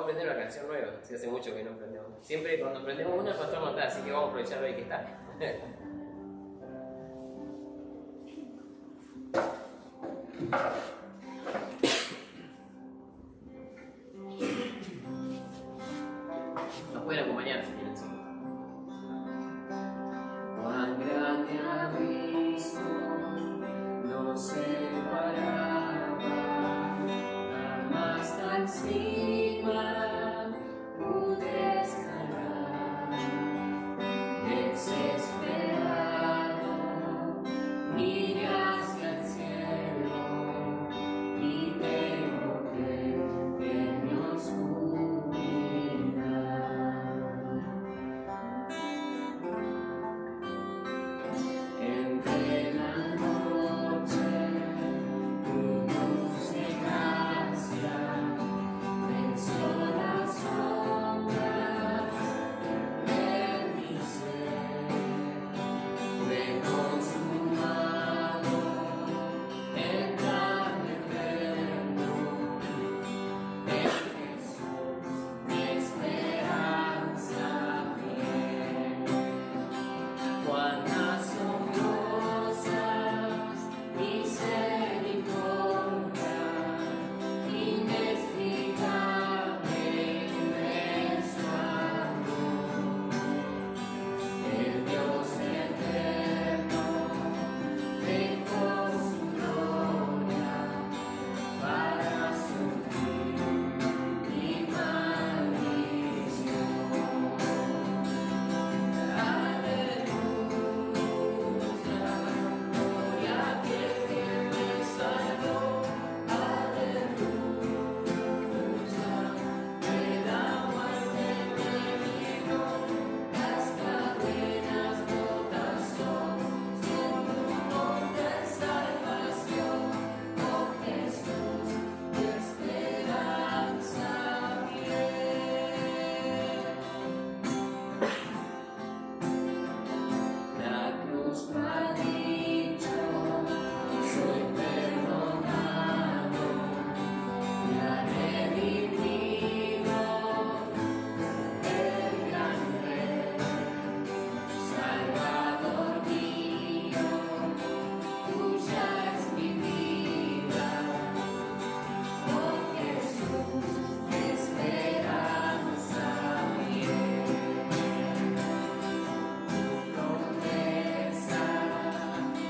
aprender una canción nueva, si hace mucho que no aprendemos. Siempre cuando aprendemos una, el pastor no está, así que vamos a aprovechar hoy que está. Nos pueden acompañar si quieren. Cuán grande abismo nos separaba, jamás tan encima pude escalar, desesperado, miré hacia el cielo y me encontré en mi oscuridad. Entre la noche, tu luz de gracia venció las sombras de mi ser. Fue consumado el plan eterno de Jesús, mi esperanza fiel. Cuán asombrosas misericordias, inexplicable inmenso amor. El Dios eterno dejó su gloria para sufrir mi maldición. Gloria a aquel que me salvó, aleluya. De la muerte me libró, las cadenas rotas son un nombre de salvación. Oh Jesús, mi esperanza fiel. La cruz me ha dicho, soy perdonado, me ha redimido el gran Rey, Salvador mío, tuya es mi vida. Oh Jesús, esperanza fiel. Promesa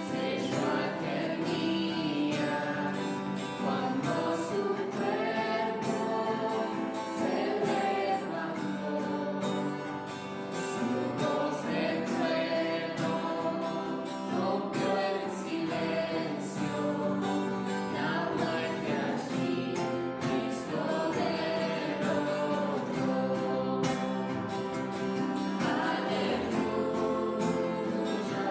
selló aquel día cuando su cuerpo se levantó, su voz de trueno rompió el silencio, la muerte allí Cristo derrotó. Aleluya,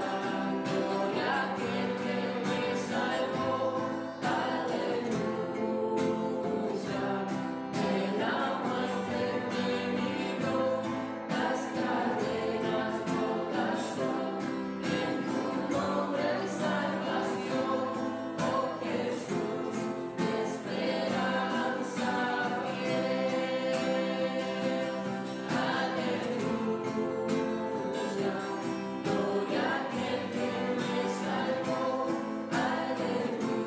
gloria a aquel que me salvó, aleluya. De la muerte me libró, las cadenas rotas son, en tu nombre salvación. Oh Jesús, mi esperanza fiel. Aleluya, gloria a aquel que me salvó, aleluya.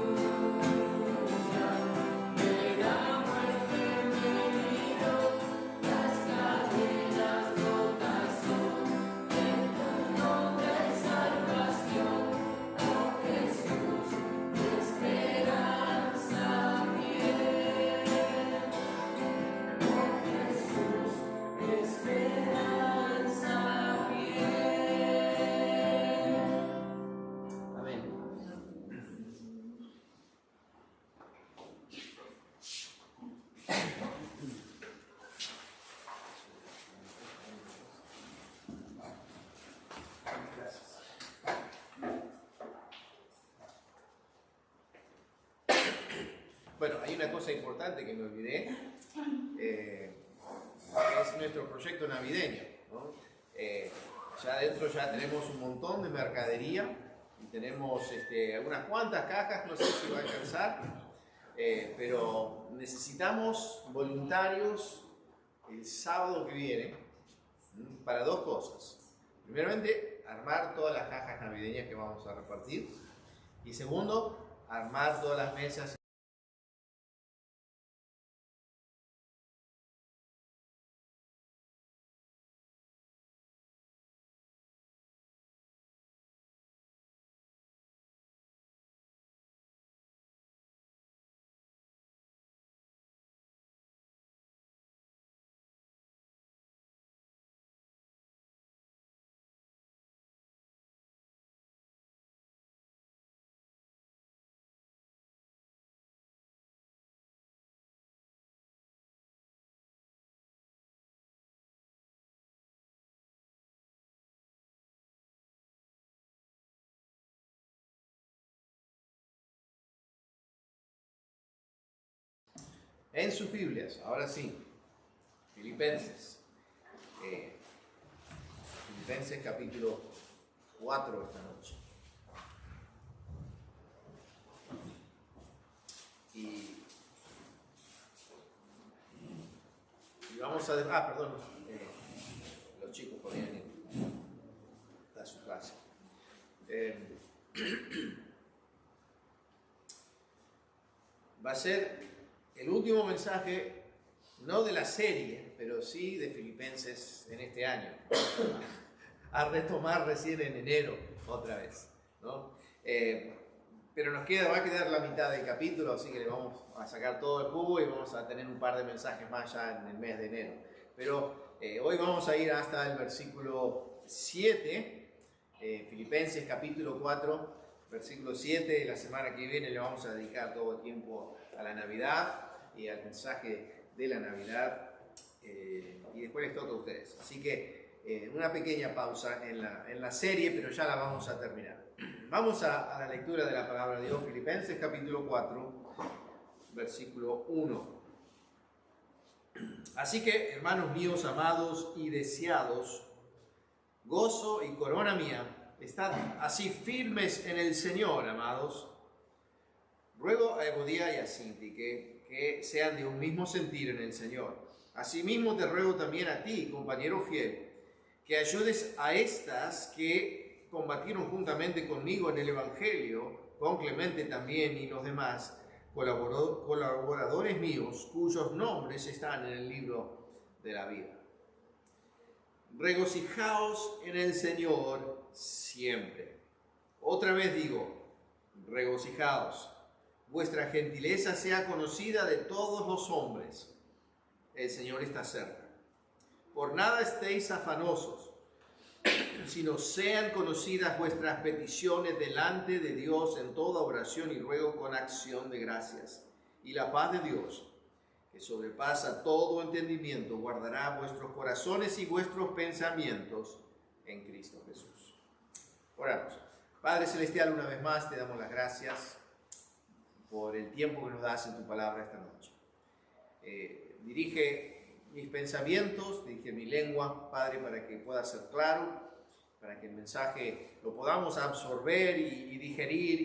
De la muerte me libró, las cadenas rotas son, en tu nombre salvación. Oh Jesús, mi esperanza fiel. Oh Jesús, mi esperanza fiel. Amén. Bueno, hay una cosa importante que me olvidé, es nuestro proyecto navideño, ¿no? Ya adentro ya tenemos un montón de mercadería y tenemos unas cuantas cajas, no sé si va a alcanzar, pero necesitamos voluntarios el sábado que viene para dos cosas. Primeramente, armar todas las cajas navideñas que vamos a repartir. Y segundo, armar todas las mesas. En sus Biblias, ahora sí, Filipenses. Filipenses capítulo 4 esta noche. Y vamos a... perdón. Los chicos podían ir a su clase. Va a ser el último mensaje, no de la serie, pero sí de Filipenses en este año. A retomar recién en enero, otra vez, ¿no? Pero va a quedar la mitad del capítulo, así que le vamos a sacar todo el jugo y vamos a tener un par de mensajes más ya en el mes de enero. Pero hoy vamos a ir hasta el versículo 7, Filipenses capítulo 4, versículo 7. La semana que viene le vamos a dedicar todo el tiempo a la Navidad y al mensaje de la Navidad, y después les toca a ustedes. Así que una pequeña pausa en la serie, pero ya la vamos a terminar. Vamos a la lectura de la palabra de Dios, Filipenses capítulo 4, versículo 1. Así que, hermanos míos, amados y deseados, gozo y corona mía, estad así firmes en el Señor, amados. Ruego a Evodia y a Sinti que sean de un mismo sentir en el Señor. Asimismo te ruego también a ti, compañero fiel, que ayudes a estas que combatieron juntamente conmigo en el Evangelio, con Clemente también y los demás colaboradores míos, cuyos nombres están en el libro de la vida. Regocijaos en el Señor siempre. Otra vez digo, regocijaos. Vuestra gentileza sea conocida de todos los hombres. El Señor está cerca. Por nada estéis afanosos, sino sean conocidas vuestras peticiones delante de Dios en toda oración y ruego con acción de gracias. Y la paz de Dios, que sobrepasa todo entendimiento, guardará vuestros corazones y vuestros pensamientos en Cristo Jesús. Oramos. Padre Celestial, una vez más te damos las gracias por el tiempo que nos das en tu palabra esta noche. Dirige mis pensamientos, dirige mi lengua, Padre, para que pueda ser claro, para que el mensaje lo podamos absorber y digerir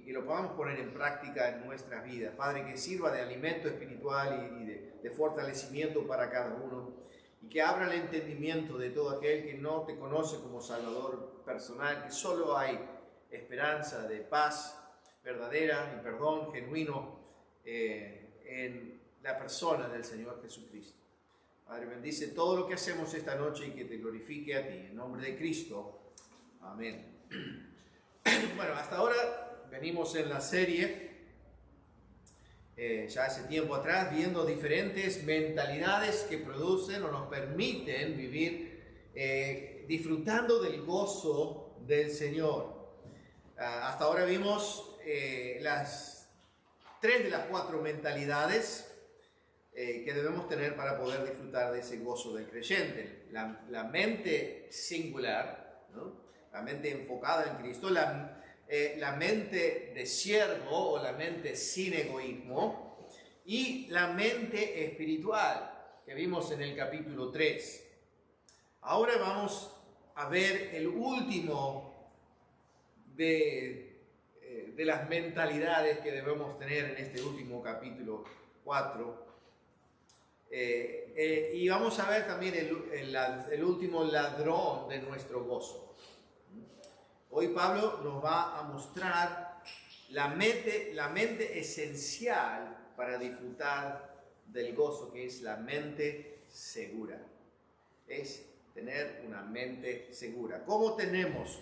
y lo podamos poner en práctica en nuestras vidas. Padre, que sirva de alimento espiritual y de fortalecimiento para cada uno, y que abra el entendimiento de todo aquel que no te conoce como Salvador personal, que solo hay esperanza de paz verdadera y perdón genuino en la persona del Señor Jesucristo. Padre, bendice todo lo que hacemos esta noche y que te glorifique a ti. En nombre de Cristo. Amén. Bueno, hasta ahora venimos en la serie, ya hace tiempo atrás, viendo diferentes mentalidades que producen o nos permiten vivir disfrutando del gozo del Señor. Hasta ahora vimos las 3 de las 4 mentalidades que debemos tener para poder disfrutar de ese gozo del creyente. La mente singular, ¿no? La mente enfocada en Cristo, la mente de siervo o la mente sin egoísmo, y la mente espiritual que vimos en el capítulo 3. Ahora vamos a ver el último de las mentalidades que debemos tener en este último capítulo 4, Y vamos a ver también el último ladrón de nuestro gozo. Hoy Pablo nos va a mostrar la mente esencial para disfrutar del gozo, que es la mente segura. Es tener una mente segura. ¿Cómo tenemos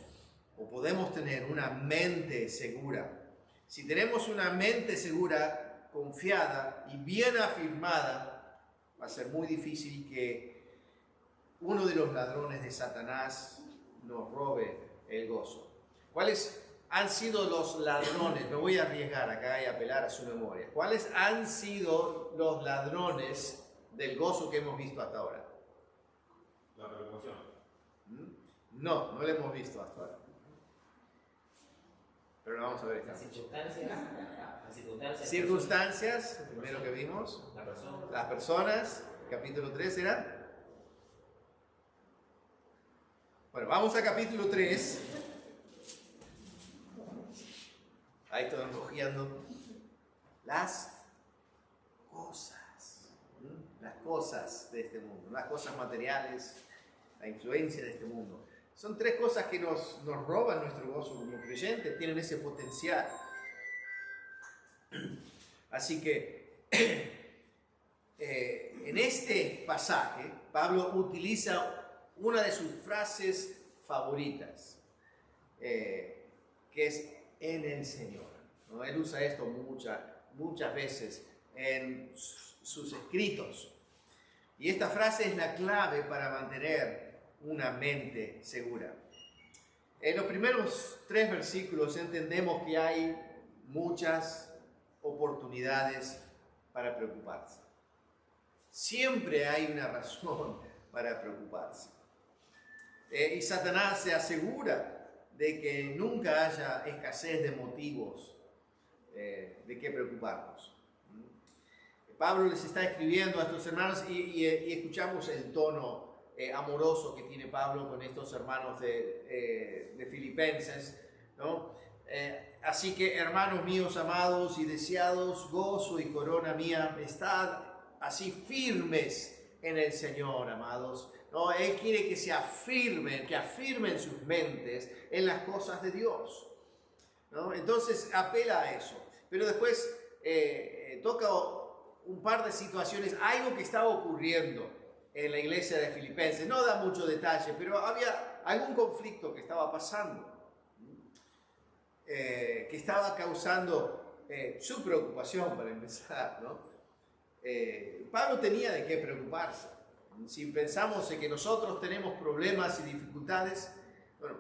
o podemos tener una mente segura? Si tenemos una mente segura, confiada y bien afirmada, va a ser muy difícil que uno de los ladrones de Satanás nos robe el gozo. ¿Cuáles han sido los ladrones? Me voy a arriesgar acá y apelar a su memoria. ¿Cuáles han sido los ladrones del gozo que hemos visto hasta ahora? La preocupación. No lo hemos visto hasta ahora. Pero lo vamos a ver. Las circunstancias. Circunstancias, primero que vimos. La persona. Las personas, capítulo 3 era. Bueno, vamos a capítulo 3. Ahí estoy enrojeando. Las cosas de este mundo, las cosas materiales, la influencia de este mundo. Son tres cosas que nos roban nuestro gozo como creyentes, tienen ese potencial. Así que en este pasaje, Pablo utiliza una de sus frases favoritas, que es en el Señor, ¿no? Él usa esto muchas veces en sus escritos. Y esta frase es la clave para mantener una mente segura. En los primeros 3 versículos entendemos que hay muchas oportunidades para preocuparse. Siempre hay una razón para preocuparse. Y Satanás se asegura de que nunca haya escasez de motivos de qué preocuparnos. Pablo les está escribiendo a estos hermanos y escuchamos el tono amoroso que tiene Pablo con estos hermanos de Filipenses, ¿no? Así que, hermanos míos amados y deseados, gozo y corona mía, estad así firmes en el Señor, amados. No, Él quiere que se afirmen, que afirmen sus mentes en las cosas de Dios, ¿no? Entonces apela a eso, pero después toca un par de situaciones, algo que estaba ocurriendo en la iglesia de Filipenses. No da mucho detalle, pero había algún conflicto que estaba pasando, que estaba causando su preocupación, para empezar, ¿no? Pablo tenía de qué preocuparse. Si pensamos en que nosotros tenemos problemas y dificultades, bueno,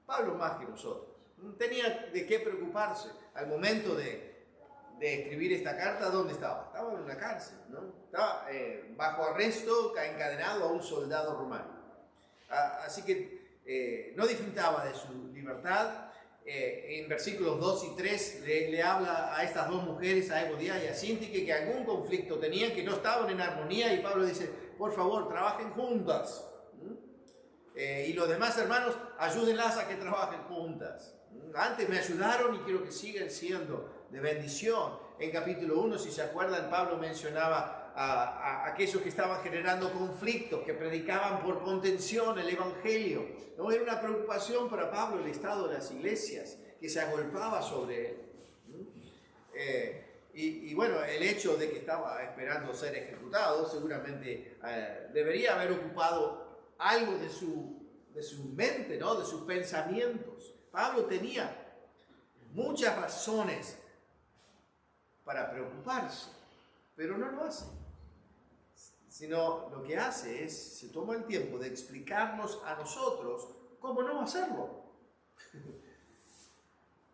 Pablo más que nosotros tenía de qué preocuparse. Al momento de escribir esta carta, ¿dónde estaba? Estaba en una cárcel, ¿no? Estaba bajo arresto, encadenado a un soldado romano. Así que no disfrutaba de su libertad. En versículos 2 y 3 le habla a estas dos mujeres, a Evodia y a Síntique, que algún conflicto tenían, que no estaban en armonía, y Pablo dice, por favor, trabajen juntas. Y los demás hermanos, ayúdenlas a que trabajen juntas. Antes me ayudaron y quiero que sigan siendo de bendición. En capítulo 1, si se acuerdan, Pablo mencionaba a aquellos que estaban generando conflictos, que predicaban por contención el evangelio. No era una preocupación para Pablo el estado de las iglesias, que se agolpaba sobre él. Y bueno, el hecho de que estaba esperando ser ejecutado seguramente debería haber ocupado algo de su mente, ¿no? De sus pensamientos. Pablo tenía muchas razones para preocuparse, pero no lo hace. Sino lo que hace es, se toma el tiempo de explicarnos a nosotros cómo no hacerlo.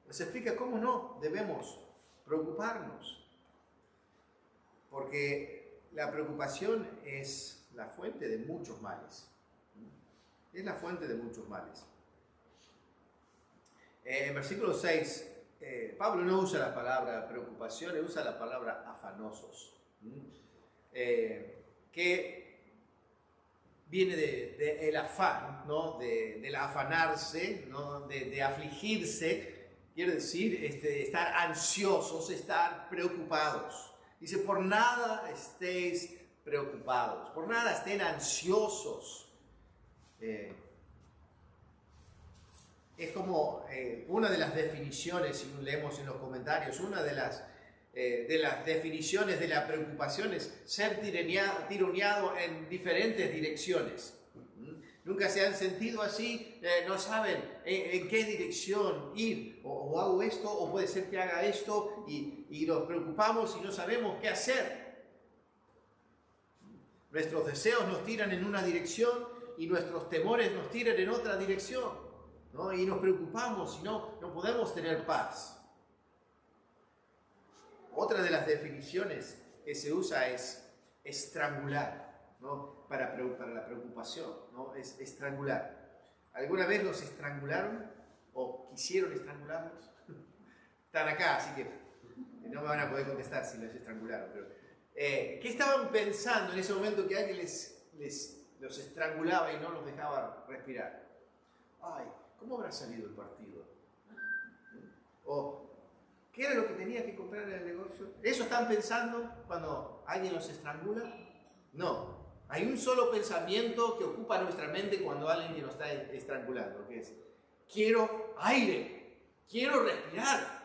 Nos explica cómo no debemos preocuparnos. Porque la preocupación es la fuente de muchos males. Es la fuente de muchos males. En versículo 6, Pablo no usa la palabra preocupación, usa la palabra afanosos. Que viene del afán, ¿no? Del afanarse, ¿no? De afligirse, quiere decir estar ansiosos, estar preocupados. Dice, por nada estéis preocupados, por nada estén ansiosos. Es como una de las definiciones, si leemos en los comentarios, una de las definiciones de la preocupación es ser tironeado en diferentes direcciones. Nunca se han sentido así, no saben en qué dirección ir, o hago esto, o puede ser que haga esto, y nos preocupamos y no sabemos qué hacer. Nuestros deseos nos tiran en una dirección y nuestros temores nos tiran en otra dirección, ¿no? Y nos preocupamos y no podemos tener paz. Otra de las definiciones que se usa es estrangular, ¿no? Para la preocupación, ¿no? Es estrangular. ¿Alguna vez los estrangularon o quisieron estrangularlos? Están acá, así que no me van a poder contestar si los estrangularon. Pero, ¿qué estaban pensando en ese momento que alguien los estrangulaba y no los dejaba respirar? Ay, ¿cómo habrá salido el partido? O, ¿qué era lo que tenía que comprar en el negocio? ¿Eso están pensando cuando alguien los estrangula? No. Hay un solo pensamiento que ocupa nuestra mente cuando alguien nos está estrangulando, que es, quiero aire, quiero respirar.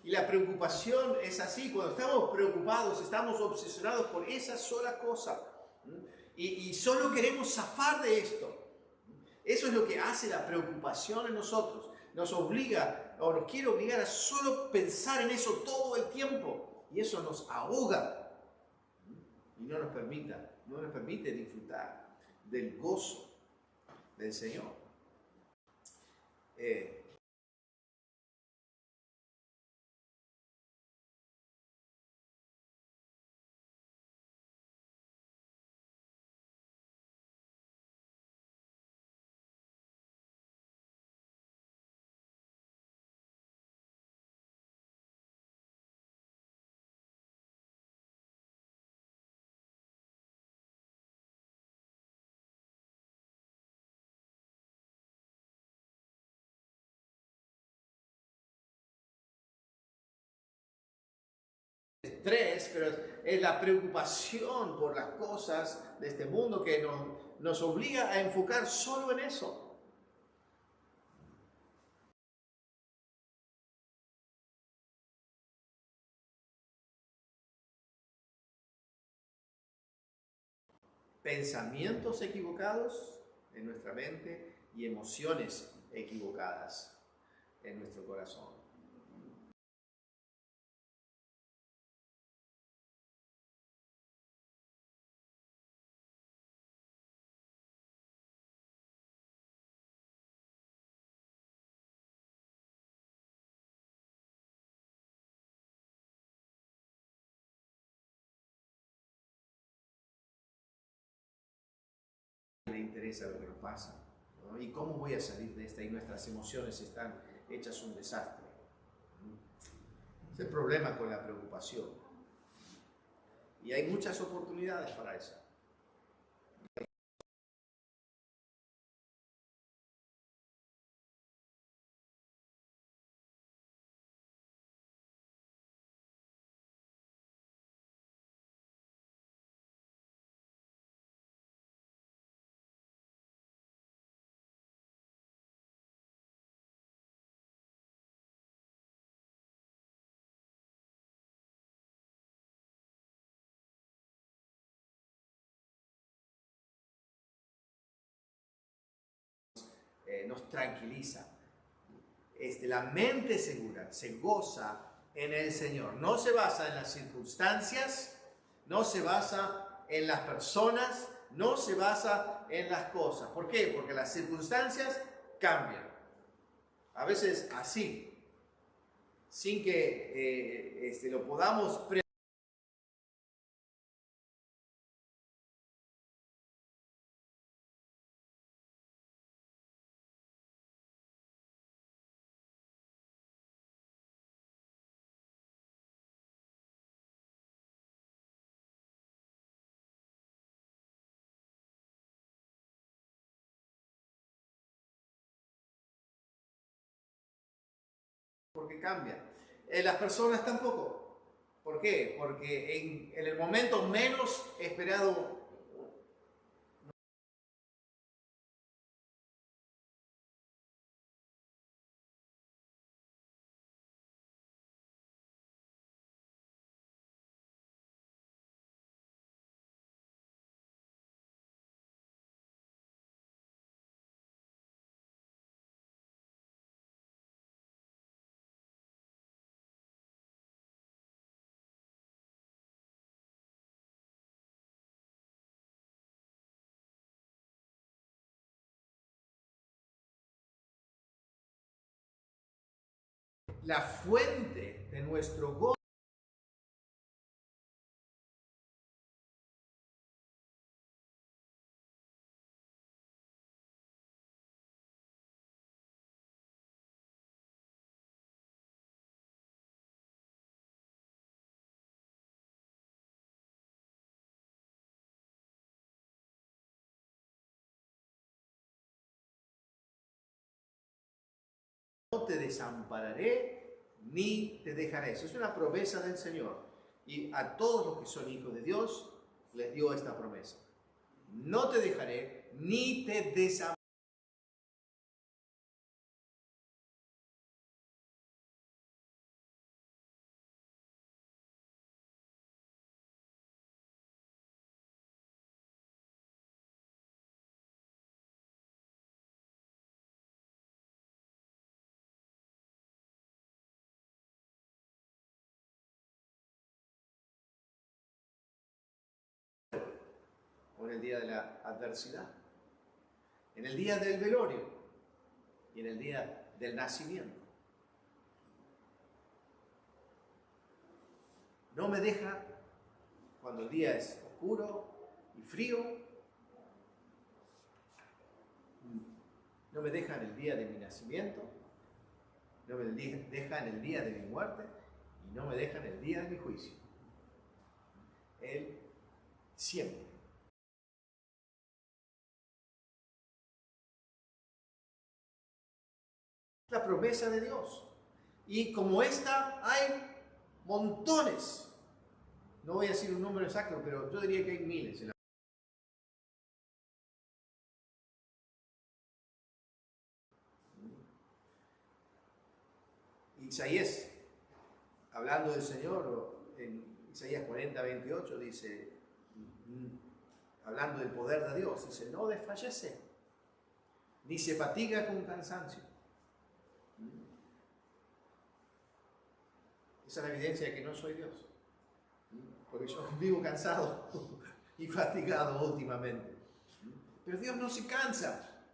Y la preocupación es así, cuando estamos preocupados, estamos obsesionados por esa sola cosa. Y solo queremos zafar de esto. Eso es lo que hace la preocupación en nosotros. Nos obliga, o nos quiere obligar a solo pensar en eso todo el tiempo. Y eso nos ahoga. Y no nos permite disfrutar del gozo del Señor. Estrés, pero es la preocupación por las cosas de este mundo que nos obliga a enfocar solo en eso. Pensamientos equivocados en nuestra mente y emociones equivocadas en nuestro corazón. Le interesa lo que nos pasa, ¿no? ¿Y cómo voy a salir de esta? Y nuestras emociones están hechas un desastre. Es el problema con la preocupación. Y hay muchas oportunidades para eso. Nos tranquiliza. La mente segura se goza en el Señor. No se basa en las circunstancias, no se basa en las personas, no se basa en las cosas. ¿Por qué? Porque las circunstancias cambian. A veces así, sin que lo podamos porque cambia. Las personas tampoco, ¿Por qué? Porque en el momento menos esperado, la fuente de nuestro gozo no te desampararé ni te dejaré. Eso es una promesa del Señor. Y a todos los que son hijos de Dios les dio esta promesa. No te dejaré ni te desampararé. O en el día de la adversidad, en el día del velorio y en el día del nacimiento. No me deja cuando el día es oscuro y frío. No me deja en el día de mi nacimiento. No me deja en el día de mi muerte. Y no me deja en el día de mi juicio. Él siempre. La promesa de Dios. Y como esta hay montones. No voy a decir un número exacto, pero yo diría que hay miles. Isaías, hablando del Señor, en Isaías 40, 28, dice, hablando del poder de Dios, dice, no desfallece, ni se fatiga con cansancio. Esa es la evidencia de que no soy Dios. Porque yo vivo cansado y fatigado últimamente. Pero Dios no se cansa.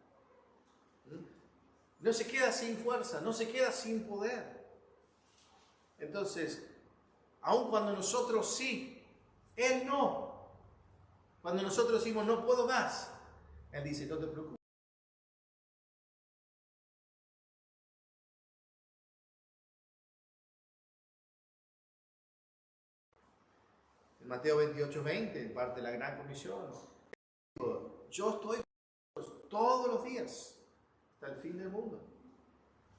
No se queda sin fuerza, no se queda sin poder. Entonces, aun cuando nosotros sí, Él no. Cuando nosotros decimos no puedo más, Él dice no te preocupes. En Mateo 28, 20, en parte de la Gran Comisión, yo estoy con vosotros todos los días hasta el fin del mundo.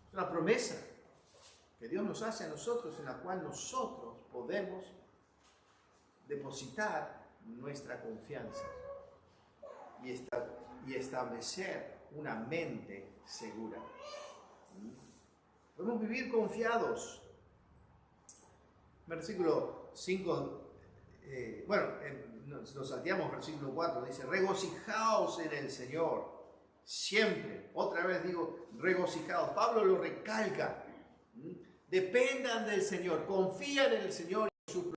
Es una promesa que Dios nos hace a nosotros, en la cual nosotros podemos depositar nuestra confianza y establecer una mente segura. Podemos vivir confiados. Versículo 5, nos salteamos versículo 4, dice, regocijaos en el Señor, siempre. Otra vez digo, regocijaos. Pablo lo recalca. Dependan del Señor, confían en el Señor y en su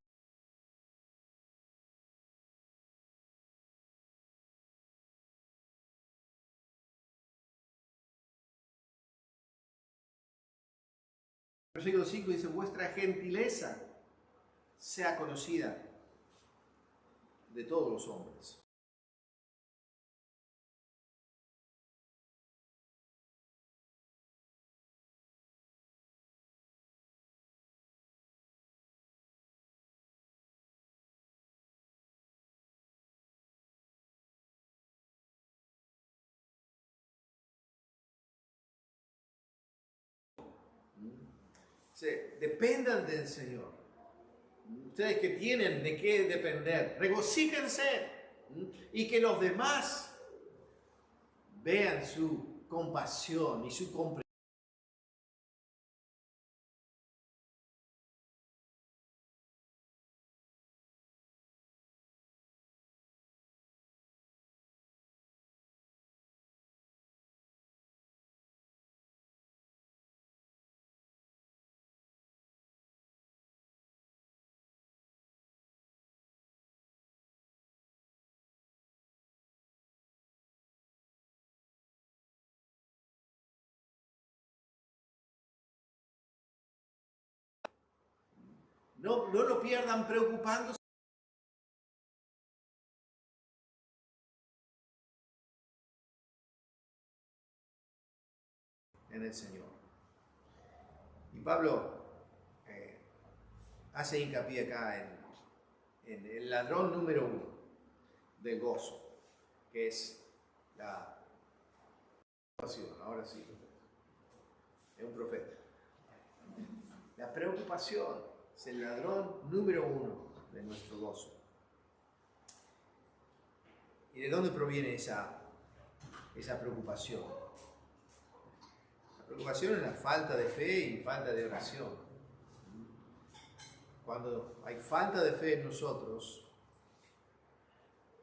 Versículo 5 dice, vuestra gentileza sea conocida de todos los hombres. Dependan del Señor. ustedes que tienen de qué depender, regocíjense y que los demás vean su compasión y su comprensión. No lo pierdan preocupándose en el Señor. Y Pablo hace hincapié acá en el ladrón número 1 del gozo, que es la preocupación. Ahora sí, es un profeta. La preocupación es el ladrón número 1 de nuestro gozo. ¿Y de dónde proviene esa preocupación? La preocupación es la falta de fe y falta de oración. Cuando hay falta de fe en nosotros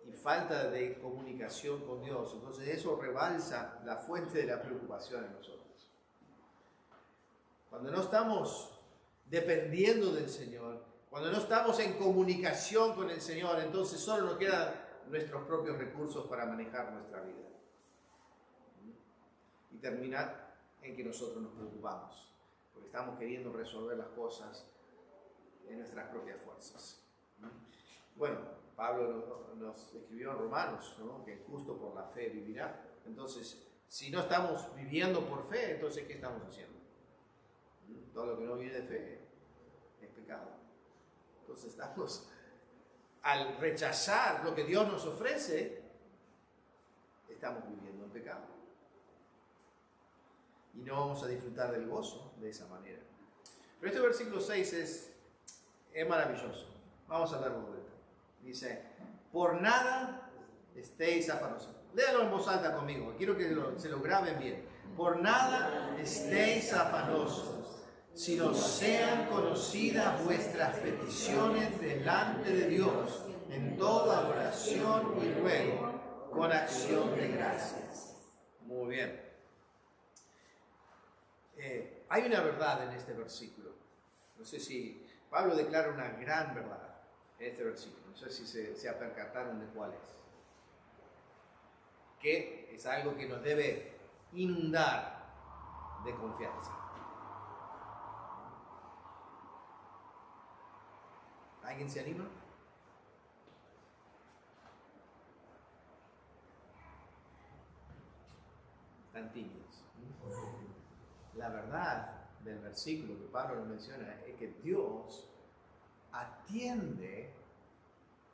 y falta de comunicación con Dios, entonces eso rebalsa la fuente de la preocupación en nosotros. Cuando no estamos dependiendo del Señor, cuando no estamos en comunicación con el Señor, entonces solo nos quedan nuestros propios recursos para manejar nuestra vida. Y termina en que nosotros nos preocupamos, porque estamos queriendo resolver las cosas en nuestras propias fuerzas. Bueno, Pablo nos escribió en Romanos, ¿no?, que el justo por la fe vivirá. Entonces, si no estamos viviendo por fe, entonces ¿qué estamos haciendo? Todo lo que no viene de fe es pecado. Entonces estamos, al rechazar lo que Dios nos ofrece, estamos viviendo en pecado. Y no vamos a disfrutar del gozo de esa manera. Pero este versículo 6 es maravilloso. Vamos a leerlo de vuelta. Dice, por nada estéis afanosos. Léalo en voz alta conmigo. Quiero que se lo graben bien. Por nada estéis afanosos, sino sean conocidas vuestras peticiones delante de Dios en toda oración y ruego con acción de gracias. Muy bien. Hay una verdad en este versículo. No sé si Pablo declara una gran verdad en este versículo. No sé si se percataron de cuál es. Que es algo que nos debe inundar de confianza. ¿Alguien se anima? Están tímidos. La verdad del versículo que Pablo nos menciona es que Dios atiende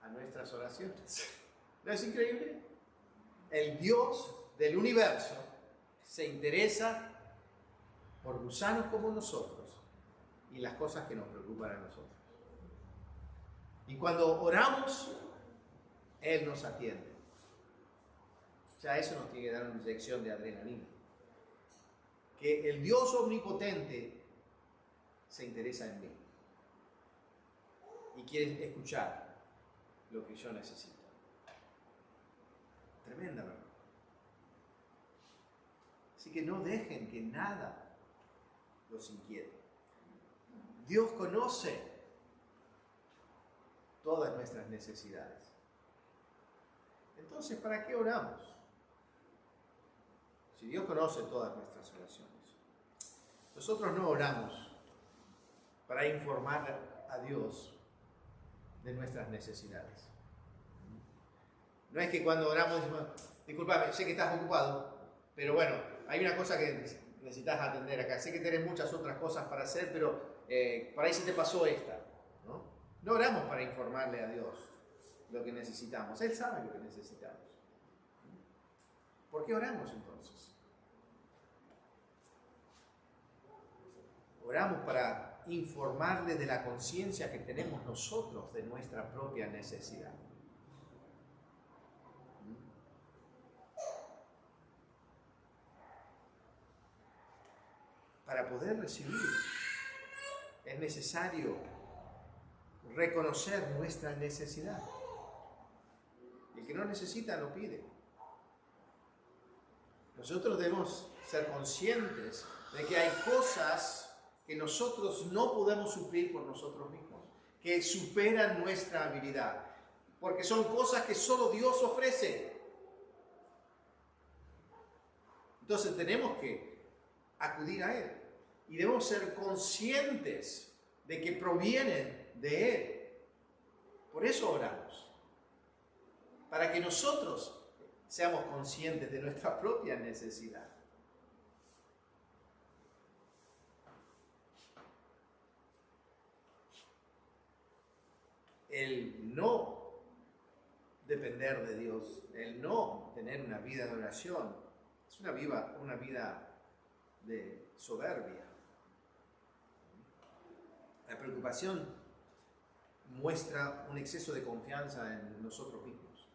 a nuestras oraciones. ¿No es increíble? El Dios del universo se interesa por gusanos como nosotros y las cosas que nos preocupan a nosotros. Y cuando oramos, Él nos atiende. Ya eso nos tiene que dar una inyección de adrenalina. Que el Dios omnipotente se interesa en mí y quiere escuchar lo que yo necesito. Tremenda verdad. Así que no dejen que nada los inquiete. Dios conoce todas nuestras necesidades. Entonces, ¿para qué oramos? Si Dios conoce todas nuestras oraciones. Nosotros no oramos para informar a Dios de nuestras necesidades. No es que cuando oramos decimos, disculpame, sé que estás ocupado, pero bueno, hay una cosa que necesitas atender acá. Sé que tienes muchas otras cosas para hacer, pero por ahí se te pasó esta. No oramos para informarle a Dios lo que necesitamos. Él sabe lo que necesitamos. ¿Por qué oramos entonces? Oramos para informarle de la conciencia que tenemos nosotros de nuestra propia necesidad. Para poder recibir es necesario reconocer nuestra necesidad. El que no necesita no pide. Nosotros debemos ser conscientes de que hay cosas que nosotros no podemos suplir por nosotros mismos, que superan nuestra habilidad, porque son cosas que solo Dios ofrece. Entonces tenemos que acudir a Él y debemos ser conscientes de que provienen de Él. Por eso oramos, para que nosotros seamos conscientes de nuestra propia necesidad. El no depender de Dios, el no tener una vida de oración, es una vida de soberbia. La preocupación muestra un exceso de confianza en nosotros mismos.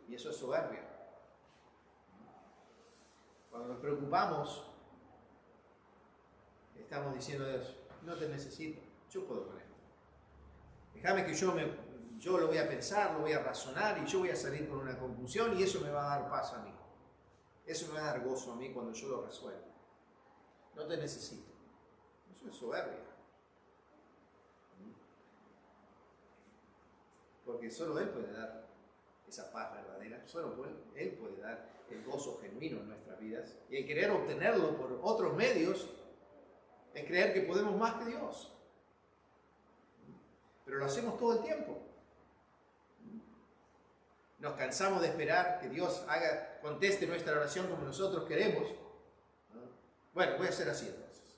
Y eso es soberbia. Cuando nos preocupamos, estamos diciendo a Dios, no te necesito, yo puedo con esto. Déjame que yo lo voy a pensar, lo voy a razonar y yo voy a salir con una conclusión y eso me va a dar paz a mí. Eso me va a dar gozo a mí cuando yo lo resuelva. No te necesito. Eso es soberbia. Porque solo Él puede dar esa paz verdadera, solo Él puede dar el gozo genuino en nuestras vidas. Y el querer obtenerlo por otros medios es creer que podemos más que Dios. Pero lo hacemos todo el tiempo. Nos cansamos de esperar que Dios conteste nuestra oración como nosotros queremos. Bueno, voy a hacer así entonces.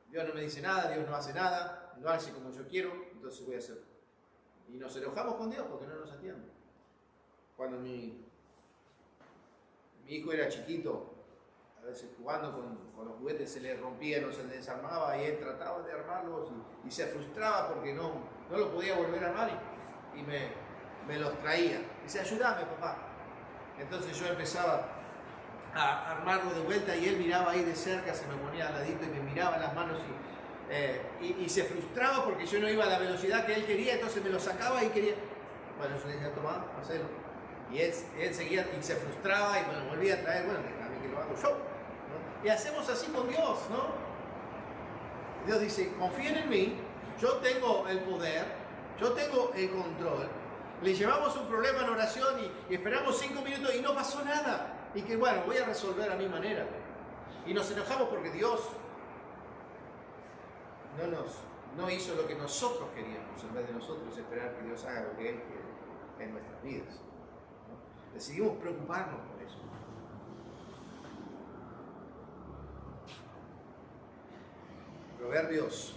Dios no me dice nada, Dios no hace nada, no hace como yo quiero, entonces voy a hacerlo. Y nos enojamos con Dios porque no nos atiende. Cuando mi hijo era chiquito, a veces jugando con los juguetes se le rompía, no se le desarmaba y él trataba de armarlos y se frustraba porque no lo podía volver a armar y me los traía. Dice, ayúdame papá. Entonces yo empezaba a armarlo de vuelta y él miraba ahí de cerca, se me ponía al ladito y me miraba las manos y se frustraba porque yo no iba a la velocidad que él quería, entonces me lo sacaba y quería. Bueno, yo le dije, toma, hacelo. Y él seguía y se frustraba y me lo volvía a traer, bueno, déjame que lo hago yo. ¿No? Y hacemos así con Dios, ¿no? Dios dice, confíen en mí, yo tengo el poder, yo tengo el control. Le llevamos un problema en oración y esperamos 5 minutos y no pasó nada. Y que bueno, voy a resolver a mi manera. Y nos enojamos porque Dios no hizo lo que nosotros queríamos, en vez de nosotros esperar que Dios haga lo que Él quiere en nuestras vidas. ¿No? Decidimos preocuparnos por eso. Proverbios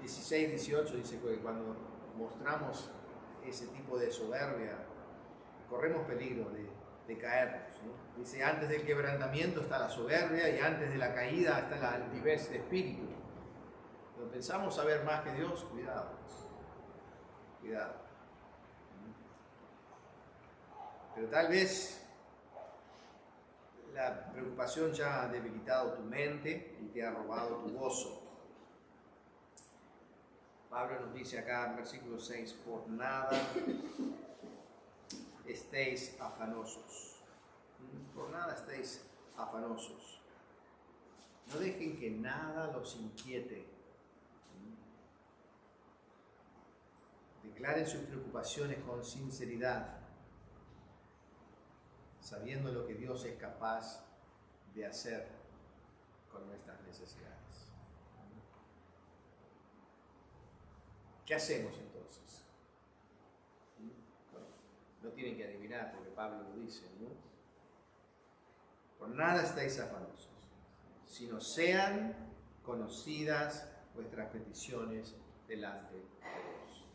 16-18 dice que cuando mostramos ese tipo de soberbia, corremos peligro de caernos, ¿no? Dice, antes del quebrantamiento está la soberbia y antes de la caída está la altivez de espíritu. Cuando pensamos saber más que Dios, cuidado. Pero tal vez la preocupación ya ha debilitado tu mente y te ha robado tu gozo. Pablo nos dice acá en versículo 6, por nada estéis afanosos. Por nada estéis afanosos. No dejen que nada los inquiete. Declaren sus preocupaciones con sinceridad, sabiendo lo que Dios es capaz de hacer con nuestras necesidades. ¿Qué hacemos entonces? Bueno, no tienen que adivinar porque Pablo lo dice, ¿no? Por nada estáis afanosos, sino sean conocidas vuestras peticiones delante de Dios.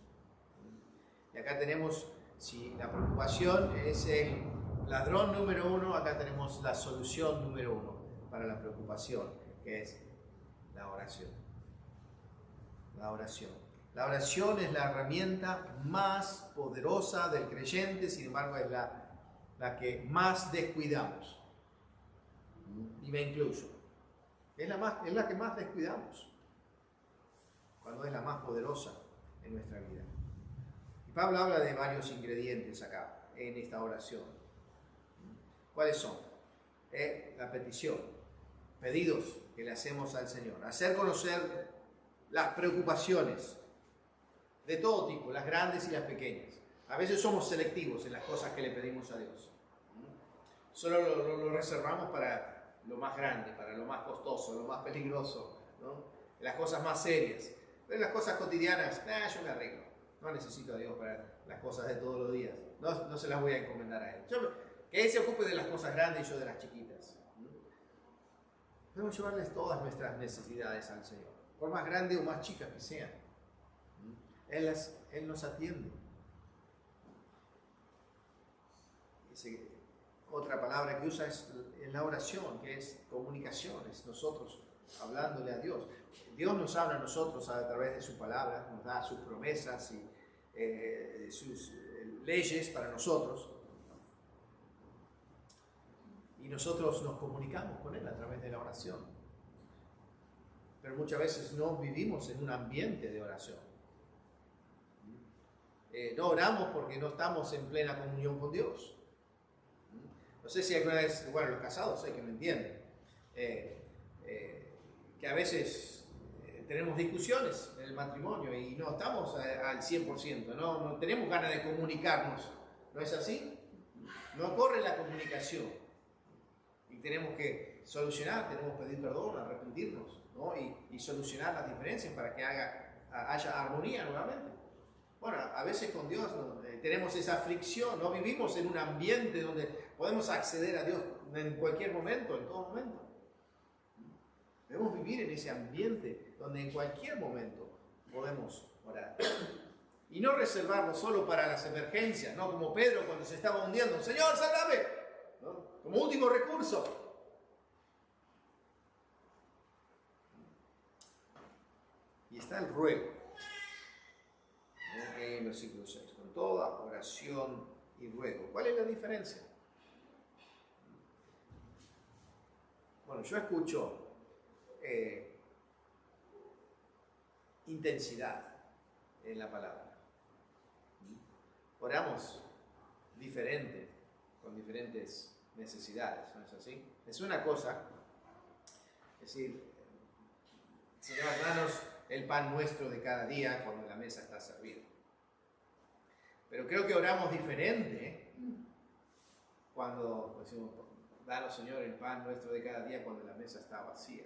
Y acá tenemos, si la preocupación es el ladrón número 1, acá tenemos la solución número 1 para la preocupación, que es La oración. La oración. La oración es la herramienta más poderosa del creyente, sin embargo es la que más descuidamos. Y me incluyo. Es la que más descuidamos, cuando es la más poderosa en nuestra vida. Y Pablo habla de varios ingredientes acá, en esta oración. ¿Cuáles son? La petición, pedidos que le hacemos al Señor, hacer conocer las preocupaciones de todo tipo, las grandes y las pequeñas. A veces somos selectivos en las cosas que le pedimos a Dios. Solo lo reservamos para lo más grande, para lo más costoso, lo más peligroso, ¿no? Las cosas más serias. Pero las cosas cotidianas, yo me arreglo. No necesito a Dios para las cosas de todos los días. No se las voy a encomendar a Él. Que Él se ocupe de las cosas grandes y yo de las chiquitas. Podemos llevarles todas nuestras necesidades al Señor, por más grandes o más chicas que sean. Él nos atiende. Otra palabra que usa es en la oración, que es comunicación, es nosotros hablándole a Dios. Dios nos habla a nosotros a través de su palabra, nos da sus promesas y sus leyes para nosotros. Y nosotros nos comunicamos con Él a través de la oración. Pero muchas veces no vivimos en un ambiente de oración. No oramos porque no estamos en plena comunión con Dios. No sé si alguna vez, bueno, los casados sé que me entienden, que a veces tenemos discusiones en el matrimonio y no estamos al 100%, no tenemos ganas de comunicarnos, ¿no es así? No corre la comunicación y tenemos que solucionar, tenemos que pedir perdón, arrepentirnos, ¿no? y solucionar las diferencias para que haya armonía nuevamente. Bueno, a veces con Dios tenemos esa fricción, no vivimos en un ambiente donde podemos acceder a Dios en cualquier momento, en todo momento. Debemos vivir en ese ambiente donde en cualquier momento podemos orar. Y no reservarlo solo para las emergencias, ¿no? Como Pedro cuando se estaba hundiendo, Señor, sálvame, ¿no? Como último recurso. Y está el ruego. En el versículo 6, con toda oración y ruego. ¿Cuál es la diferencia? Bueno, yo escucho intensidad en la palabra. Oramos diferente, con diferentes necesidades, ¿no es así? Es una cosa, es decir, Señor, danos el pan nuestro de cada día cuando la mesa está servida. Pero creo que oramos diferente cuando decimos, danos, Señor, el pan nuestro de cada día cuando la mesa está vacía.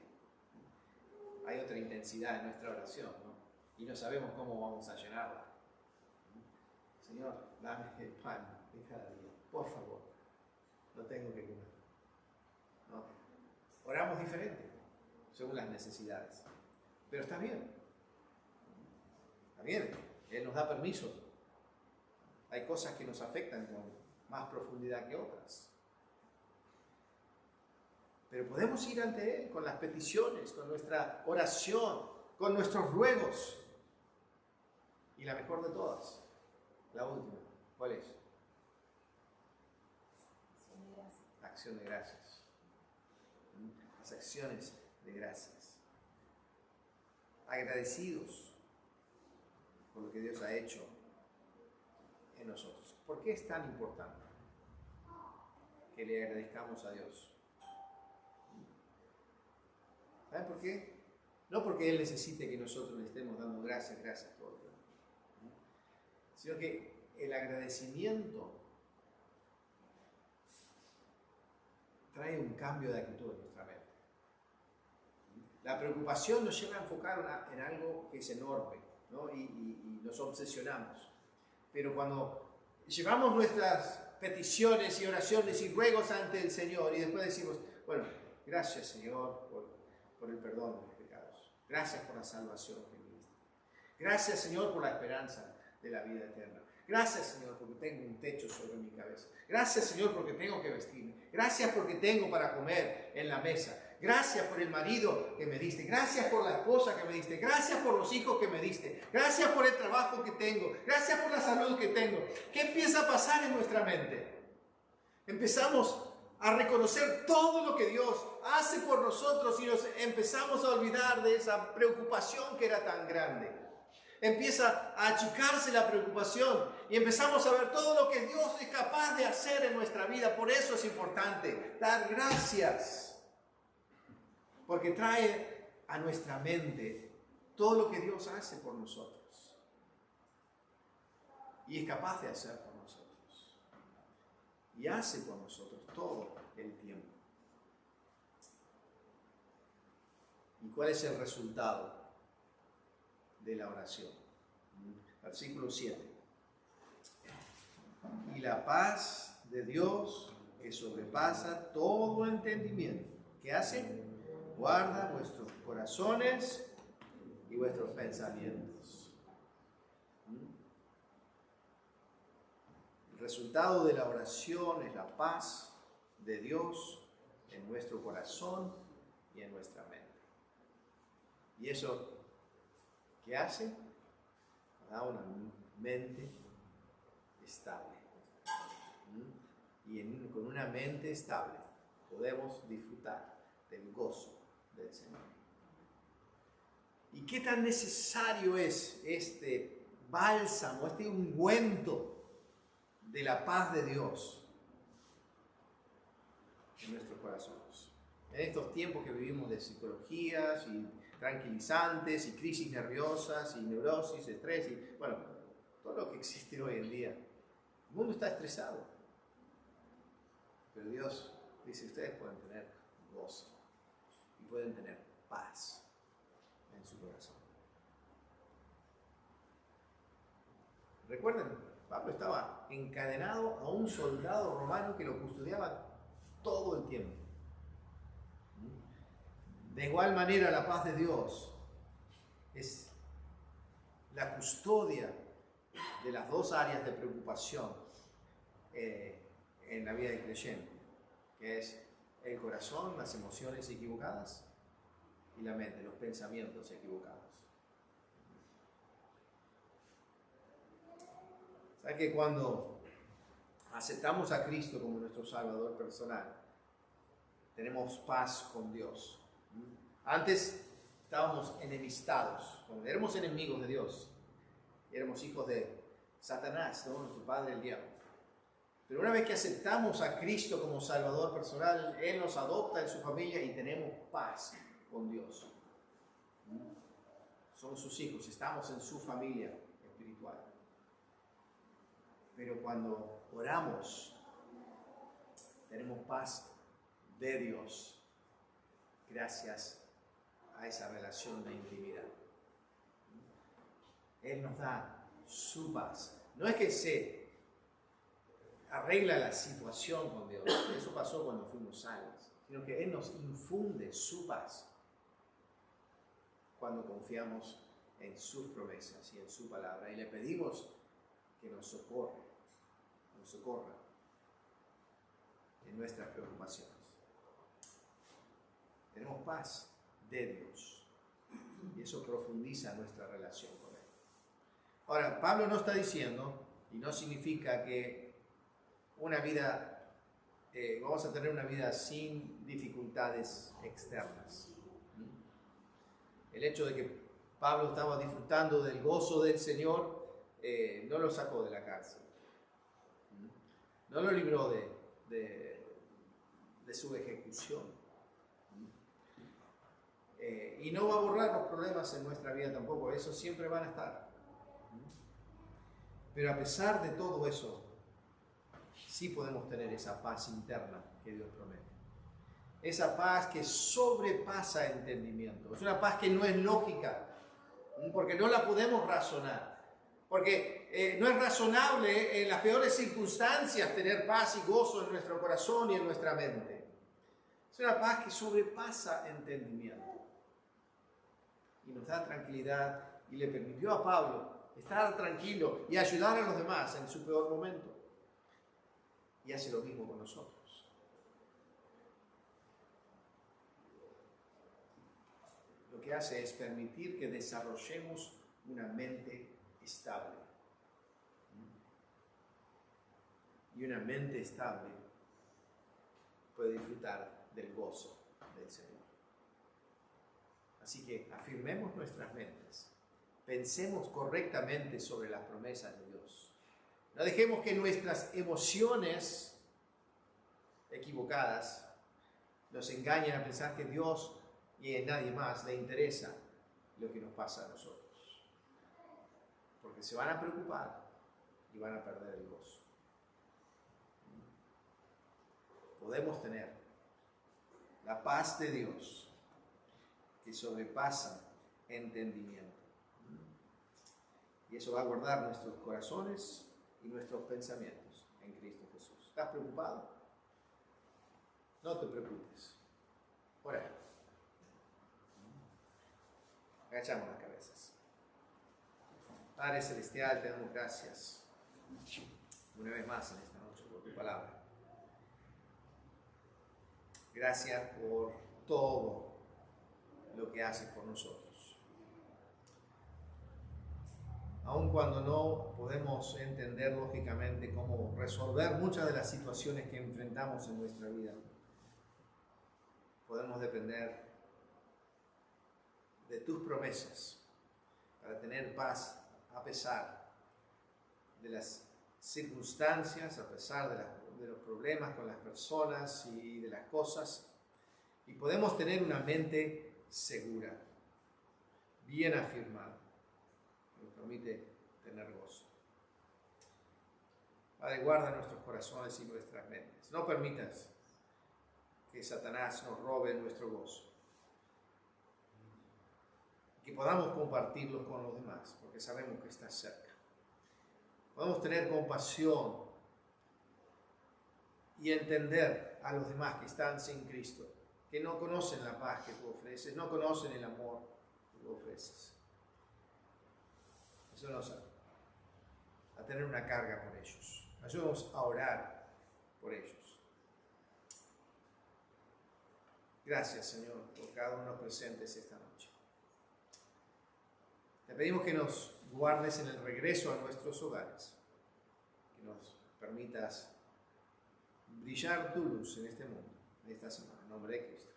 Hay otra intensidad en nuestra oración, ¿no? Y no sabemos cómo vamos a llenarla. Señor, dame el pan de cada día, por favor. No tengo que comer. ¿No? Oramos diferente, según las necesidades. Pero está bien. Está bien. Él nos da permiso. Hay cosas que nos afectan con más profundidad que otras. Pero podemos ir ante Él con las peticiones, con nuestra oración, con nuestros ruegos. Y la mejor de todas, la última, ¿cuál es? Acción de gracias. Las acciones de gracias. Agradecidos por lo que Dios ha hecho en nosotros. ¿Por qué es tan importante que le agradezcamos a Dios? ¿Saben por qué? No porque Él necesite que nosotros le estemos dando gracias todo el tiempo, sino que el agradecimiento trae un cambio de actitud en nuestra mente. La preocupación nos lleva a enfocar en algo que es enorme, ¿no? y nos obsesionamos. Pero cuando llevamos nuestras peticiones y oraciones y ruegos ante el Señor y después decimos, bueno, gracias, Señor, por el perdón de mis pecados. Gracias por la salvación que me diste. Gracias, Señor, por la esperanza de la vida eterna. Gracias, Señor, porque tengo un techo sobre mi cabeza. Gracias, Señor, porque tengo que vestirme. Gracias porque tengo para comer en la mesa. Gracias por el marido que me diste. Gracias por la esposa que me diste. Gracias por los hijos que me diste. Gracias por el trabajo que tengo. Gracias por la salud que tengo. ¿Qué empieza a pasar en nuestra mente? Empezamos a reconocer todo lo que Dios hace por nosotros y nos empezamos a olvidar de esa preocupación que era tan grande. Empieza a achicarse la preocupación y empezamos a ver todo lo que Dios es capaz de hacer en nuestra vida. Por eso es importante dar gracias, porque trae a nuestra mente todo lo que Dios hace por nosotros y es capaz de hacer por nosotros y hace por nosotros todo el tiempo. ¿Y cuál es el resultado de la oración? Versículo 7. Y la paz de Dios, que sobrepasa todo entendimiento, ¿qué hace? Guarda vuestros corazones y vuestros pensamientos. El resultado de la oración es la paz de Dios en nuestro corazón y en nuestra mente. ¿Y eso qué hace? Nos da una mente estable. Y con una mente estable podemos disfrutar del gozo del Señor. ¿Y qué tan necesario es este bálsamo, este ungüento de la paz de Dios en nuestros corazones? En estos tiempos que vivimos de psicologías y tranquilizantes y crisis nerviosas y neurosis, estrés y bueno, todo lo que existe hoy en día. El mundo está estresado. Pero Dios dice, ustedes pueden tener gozo y pueden tener paz en su corazón. Recuerden, Pablo estaba encadenado a un soldado romano que lo custodiaba todo el tiempo. De igual manera, la paz de Dios es la custodia de las dos áreas de preocupación en la vida del creyente, que es el corazón, las emociones equivocadas, y la mente, los pensamientos equivocados. ¿Sabe que cuando aceptamos a Cristo como nuestro Salvador personal, tenemos paz con Dios? Antes estábamos enemistados, éramos enemigos de Dios, éramos hijos de Satanás, ¿no? Nuestro padre el diablo. Pero una vez que aceptamos a Cristo como Salvador personal, Él nos adopta en su familia y tenemos paz con Dios. Somos sus hijos, estamos en su familia espiritual. Pero cuando oramos, tenemos paz de Dios gracias a esa relación de intimidad. Él nos da su paz. No es que se arregla la situación con Dios, eso pasó cuando fuimos salvos, sino que Él nos infunde su paz cuando confiamos en sus promesas y en su palabra y le pedimos que nos socorra en nuestras preocupaciones. Tenemos paz de Dios y eso profundiza nuestra relación con Él. Ahora, Pablo no está diciendo, y no significa que una vida, vamos a tener una vida sin dificultades externas. El hecho de que Pablo estaba disfrutando del gozo del Señor no lo sacó de la cárcel, no lo libró de su ejecución. Y no va a borrar los problemas en nuestra vida tampoco, esos siempre van a estar. Pero a pesar de todo eso, sí podemos tener esa paz interna que Dios promete. Esa paz que sobrepasa entendimiento. Es una paz que no es lógica, porque no la podemos razonar. Porque no es razonable en las peores circunstancias tener paz y gozo en nuestro corazón y en nuestra mente. Es una paz que sobrepasa entendimiento. Y nos da tranquilidad y le permitió a Pablo estar tranquilo y ayudar a los demás en su peor momento. Y hace lo mismo con nosotros. que hace es permitir que desarrollemos una mente estable. Y una mente estable puede disfrutar del gozo del Señor. Así que afirmemos nuestras mentes. Pensemos correctamente sobre las promesas de Dios. No dejemos que nuestras emociones equivocadas nos engañen a pensar que Dios y a nadie más le interesa lo que nos pasa a nosotros. Porque se van a preocupar y van a perder el gozo. Podemos tener la paz de Dios que sobrepasa entendimiento. Y eso va a guardar nuestros corazones y nuestros pensamientos en Cristo Jesús. ¿Estás preocupado? No te preocupes. Ora. Agachamos las cabezas. Padre Celestial, te damos gracias una vez más en esta noche por tu palabra. Gracias por todo lo que haces por nosotros. Aun cuando no podemos entender lógicamente cómo resolver muchas de las situaciones que enfrentamos en nuestra vida, podemos depender de tus promesas para tener paz a pesar de las circunstancias, a pesar de los problemas con las personas y de las cosas. Y podemos tener una mente segura, bien afirmada, que nos permite tener gozo. Padre, guarda nuestros corazones y nuestras mentes. No permitas que Satanás nos robe nuestro gozo. Que podamos compartirlo con los demás, porque sabemos que estás cerca. Podemos tener compasión y entender a los demás que están sin Cristo, que no conocen la paz que tú ofreces, no conocen el amor que tú ofreces. Ayúdanos a tener una carga por ellos. Ayúdanos a orar por ellos. Gracias, Señor, por cada uno de los presentes esta noche. Te pedimos que nos guardes en el regreso a nuestros hogares, que nos permitas brillar tu luz en este mundo, en esta semana, en nombre de Cristo.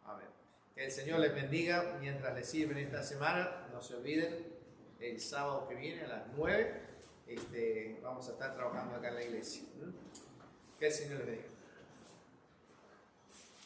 Amén. Que el Señor les bendiga mientras les sirven esta semana. No se olviden, el sábado que viene a las 9 vamos a estar trabajando acá en la iglesia. Que el Señor les bendiga.